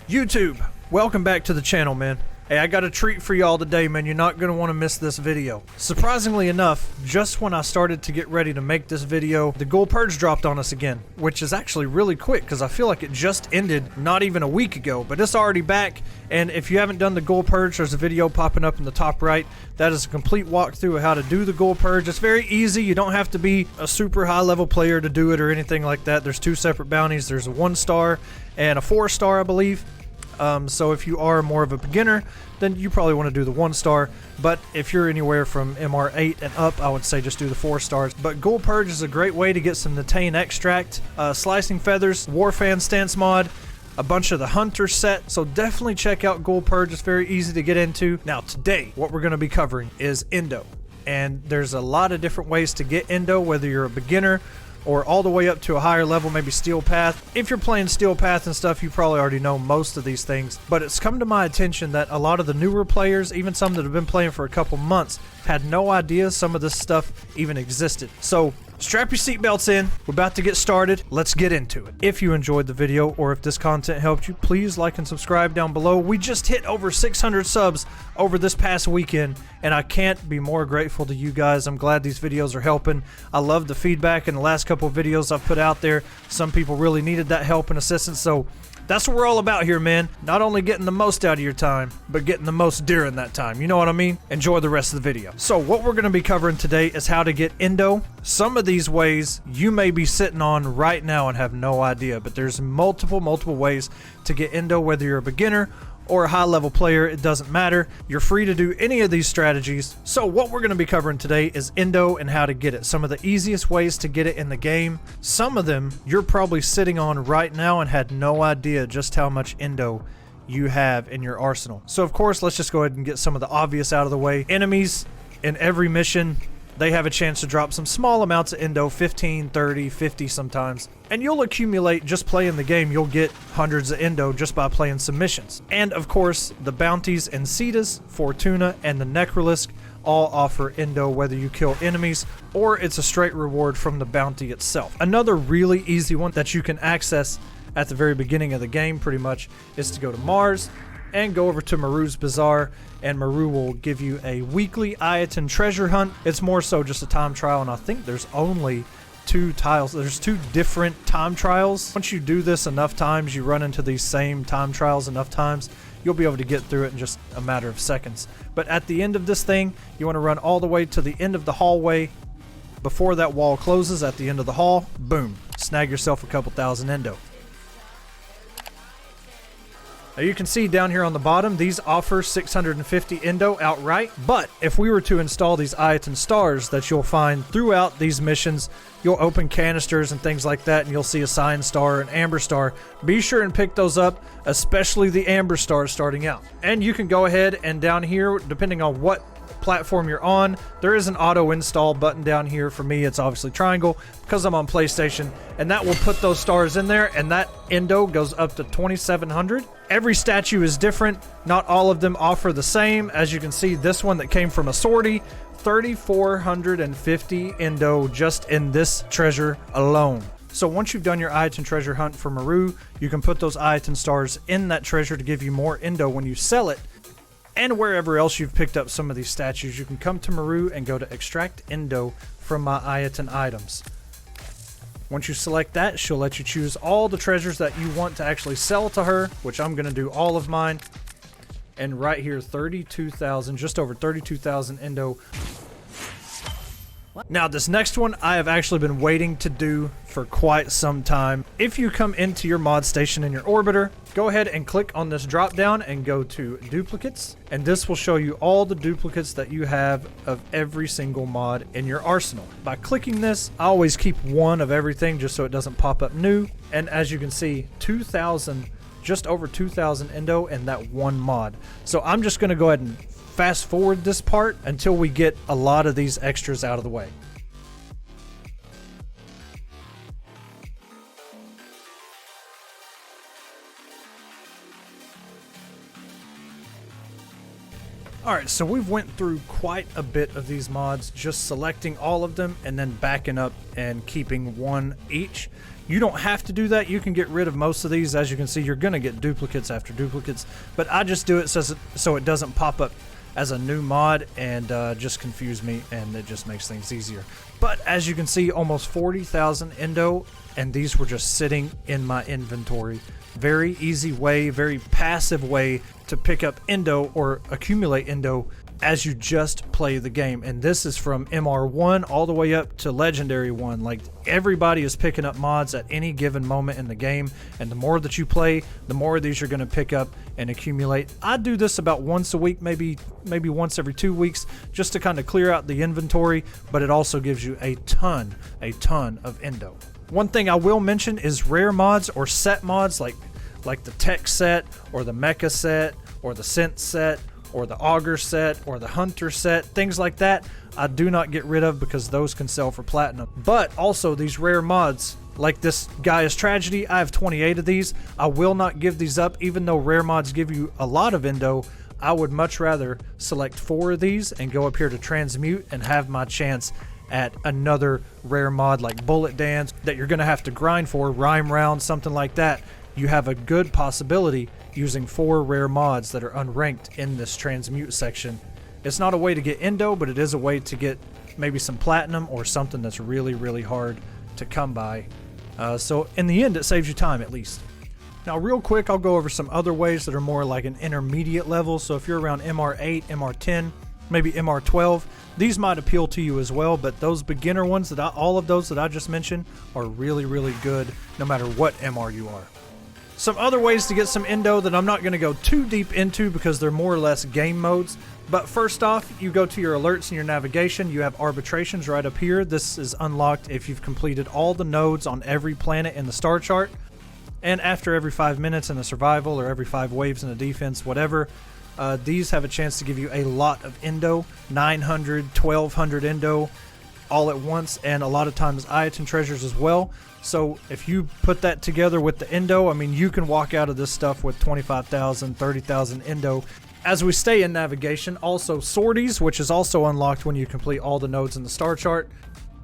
YouTube, welcome back to the channel, man. Hey, I got a treat for y'all today, man. You're not going to want to miss this video. Surprisingly enough, just when I started to get ready to make this video, the Ghoul Purge dropped on us again, which is actually really quick because I feel like it just ended not even a week ago, but it's already back. And if you haven't done the Ghoul Purge, there's a video popping up in the top right. That is a complete walkthrough of how to do the Ghoul Purge. It's very easy. You don't have to be a super high level player to do it or anything like that. There's two separate bounties. There's a 1-star and a 4-star, I believe. So if you are more of a beginner, then you probably want to do the 1-star, but if you're anywhere from MR8 and up, I would say just do the 4 stars. But Ghoul Purge is a great way to get some Natane extract, slicing feathers, Warframe stance mod, a bunch of the hunter set, so definitely check out Ghoul Purge. It's very easy to get into. Now today, what we're going to be covering is Endo, and there's a lot of different ways to get Endo, whether you're a beginner or all the way up to a higher level, maybe Steel Path. If you're playing Steel Path and stuff, you probably already know most of these things, but it's come to my attention that a lot of the newer players, even some that have been playing for a couple months, had no idea some of this stuff even existed. So strap your seatbelts in, we're about to get started, let's get into it. If you enjoyed the video or if this content helped you, please like and subscribe down below. We just hit over 600 subs over this past weekend, and I can't be more grateful to you guys. I'm glad these videos are helping. I love the feedback in the last couple of videos I've put out there. Some people really needed that help and assistance, so that's what we're all about here, man. Not only getting the most out of your time, but getting the most during that time. You know what I mean? Enjoy the rest of the video. So what we're going to be covering today is how to get Endo. Some of these ways you may be sitting on right now and have no idea, but there's multiple ways to get Endo, whether you're a beginner or a high level player, it doesn't matter. You're free to do any of these strategies. So what we're going to be covering today is Endo and how to get it. Some of the easiest ways to get it in the game. Some of them you're probably sitting on right now and had no idea just how much Endo you have in your arsenal. So of course, let's just go ahead and get some of the obvious out of the way. Enemies in every mission, they have a chance to drop some small amounts of Endo, 15, 30, 50 sometimes. And you'll accumulate just playing the game. You'll get hundreds of Endo just by playing some missions. And of course, the Bounties and Cetas, Fortuna, and the Necrolisc all offer Endo whether you kill enemies or it's a straight reward from the bounty itself. Another really easy one that you can access at the very beginning of the game pretty much is to go to Mars and go over to Maroos Bazaar, and Maroo will give you a weekly Ayatan treasure hunt. It's more so just a time trial, and I think there's only 2 tiles. There's 2 different time trials. Once you do this enough times, you run into these same time trials enough times, you'll be able to get through it in just a matter of seconds. But at the end of this thing, you want to run all the way to the end of the hallway. Before that wall closes at the end of the hall, boom, snag yourself a couple thousand Endo. Now you can see down here on the bottom, these offer 650 Endo outright, but if we were to install these Ayatan stars that you'll find throughout these missions, you'll open canisters and things like that, and you'll see a cyan star, an amber star. Be sure and pick those up, especially the amber stars starting out. And you can go ahead and down here, depending on what platform you're on, there is an auto install button down here. For me, it's obviously triangle because I'm on PlayStation, and that will put those stars in there, and that Endo goes up to 2,700. Every statue is different. Not all of them offer the same. As you can see, this one that came from a sortie, 3,450 Endo just in this treasure alone. So once you've done your Ayatan treasure hunt for Maroo, you can put those Ayatan stars in that treasure to give you more Endo when you sell it. And wherever else you've picked up some of these statues, you can come to Maroo and go to extract Endo from my Ayatan items. Once you select that, she'll let you choose all the treasures that you want to actually sell to her, which I'm going to do all of mine. And right here, 32,000, just over 32,000 Endo. Now this next one I have actually been waiting to do for quite some time. If you come into your mod station in your orbiter, go ahead and click on this drop down and go to duplicates, and this will show you all the duplicates that you have of every single mod in your arsenal. By clicking this, I always keep one of everything just so it doesn't pop up new, and as you can see, 2,000, just over 2,000 Endo in that one mod. So I'm just going to go ahead and fast forward this part until we get a lot of these extras out of the way. Alright, so we've went through quite a bit of these mods, just selecting all of them and then backing up and keeping one each. You don't have to do that. You can get rid of most of these. As you can see, you're going to get duplicates after duplicates, but I just do it so it doesn't pop up as a new mod and just confuse me, and it just makes things easier. But as you can see, almost 40,000 endo, and these were just sitting in my inventory. Very easy way, very passive way to pick up endo or accumulate endo as you just play the game. And this is from MR1 all the way up to Legendary 1. Like, everybody is picking up mods at any given moment in the game, and the more that you play, the more of these you're going to pick up and accumulate. I do this about once a week, maybe once every 2 weeks, just to kind of clear out the inventory, but it also gives you a ton of endo. One thing I will mention is rare mods or set mods like the tech set or the mecha set or the synth set or the auger set or the hunter set, things like that, I do not get rid of because those can sell for platinum. But also these rare mods, like this Gaia's Tragedy, I have 28 of these. I will not give these up. Even though rare mods give you a lot of endo, I would much rather select 4 of these and go up here to Transmute and have my chance at another rare mod like Bullet Dance that you're going to have to grind for, Rhyme Round, something like that. You have a good possibility using 4 rare mods that are unranked in this Transmute section. It's not a way to get endo, but it is a way to get maybe some platinum or something that's really hard to come by. So in the end, it saves you time at least. Now real quick, I'll go over some other ways that are more like an intermediate level. So if you're around MR8, MR10, maybe MR12, these might appeal to you as well, but those beginner ones, all of those that I just mentioned, are really good no matter what MR you are. Some other ways to get some endo that I'm not going to go too deep into because they're more or less game modes. But first off, you go to your alerts and your navigation. You have arbitrations right up here. This is unlocked if you've completed all the nodes on every planet in the star chart. And after every 5 minutes in a survival or every 5 waves in a defense, whatever, these have a chance to give you a lot of endo, 900, 1200 endo all at once, and a lot of times Ayatan treasures as well. So if you put that together with the endo, I mean, you can walk out of this stuff with 25,000, 30,000 endo. As we stay in navigation, also sorties, which is also unlocked when you complete all the nodes in the star chart.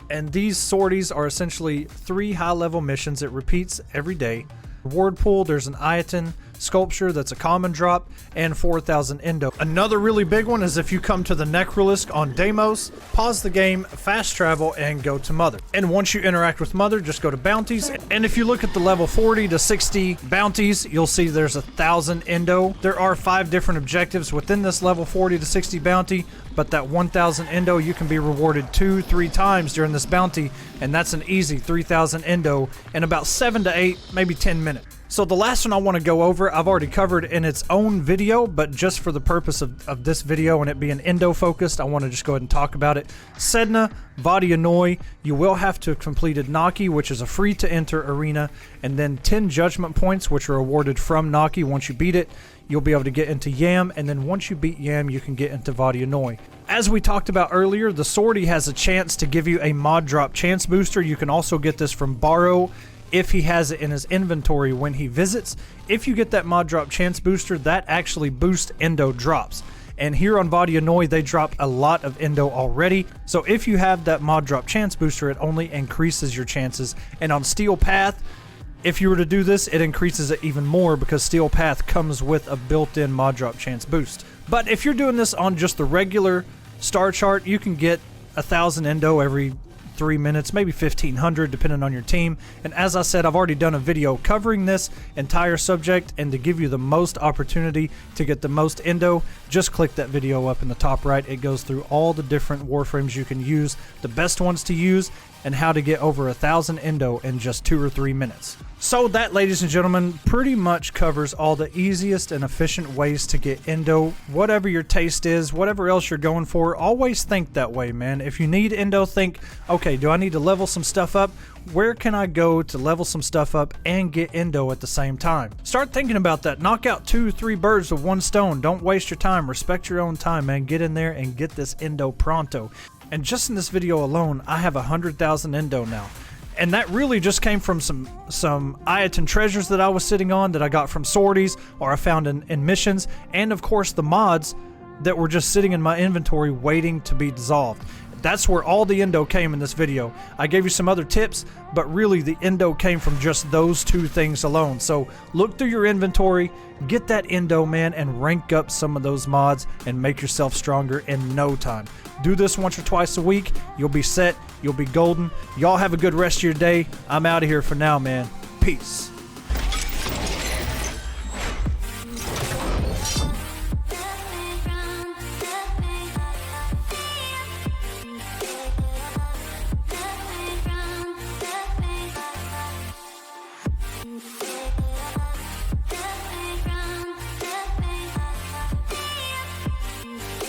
And these sorties are essentially 3 high-level missions. It repeats every day. Reward pool, there's an Ayatan sculpture that's a common drop, and 4,000 endo. Another really big one is if you come to the Necrolisk on Deimos, pause the game, fast travel, and go to Mother. And once you interact with Mother, just go to Bounties. And if you look at the level 40 to 60 Bounties, you'll see there's 1,000 endo. There are 5 different objectives within this level 40 to 60 bounty, but that 1,000 endo you can be rewarded 2-3 times during this bounty, and that's an easy 3,000 endo in about 7 to 8, maybe 10 minutes. So the last one I want to go over, I've already covered in its own video, but just for the purpose of this video and it being endo focused, I want to just go ahead and talk about it. Sedna, Vadianoi, you will have to have completed Naki, which is a free to enter arena, and then 10 judgment points, which are awarded from Naki. Once you beat it, you'll be able to get into Yam, and then once you beat Yam, you can get into Vadianoi. As we talked about earlier, the Sortie has a chance to give you a mod drop chance booster. You can also get this from Maroo if he has it in his inventory when he visits. If you get that mod drop chance booster, that actually boosts endo drops. And here on Vadianoi, they drop a lot of endo already. So if you have that mod drop chance booster, it only increases your chances. And on Steel Path, if you were to do this, it increases it even more because Steel Path comes with a built-in mod drop chance boost. But if you're doing this on just the regular star chart, you can get 1,000 endo every 3 minutes, maybe 1,500 depending on your team. And as I said, I've already done a video covering this entire subject, and to give you the most opportunity to get the most endo, just click that video up in the top right. It goes through all the different Warframes you can use, the best ones to use, and how to get over 1,000 endo in just 2 or 3 minutes. So that, ladies and gentlemen, pretty much covers all the easiest and efficient ways to get endo. Whatever your taste is, whatever else you're going for, always think that way, man. If you need endo, think, okay, do I need to level some stuff up? Where can I go to level some stuff up and get endo at the same time? Start thinking about that. Knock out 2-3 birds with one stone. Don't waste your time. Respect your own time, man. Get in there and get this endo pronto. And just in this video alone, I have 100,000 endo now. And that really just came from some Ayatan treasures that I was sitting on that I got from sorties or I found in missions. And of course the mods that were just sitting in my inventory waiting to be dissolved. That's where all the endo came in this video. I gave you some other tips, but really the endo came from just those 2 things alone. So look through your inventory, get that endo, man, and rank up some of those mods and make yourself stronger in no time. Do this once or twice a week. You'll be set. You'll be golden. Y'all have a good rest of your day. I'm out of here for now, man. Peace.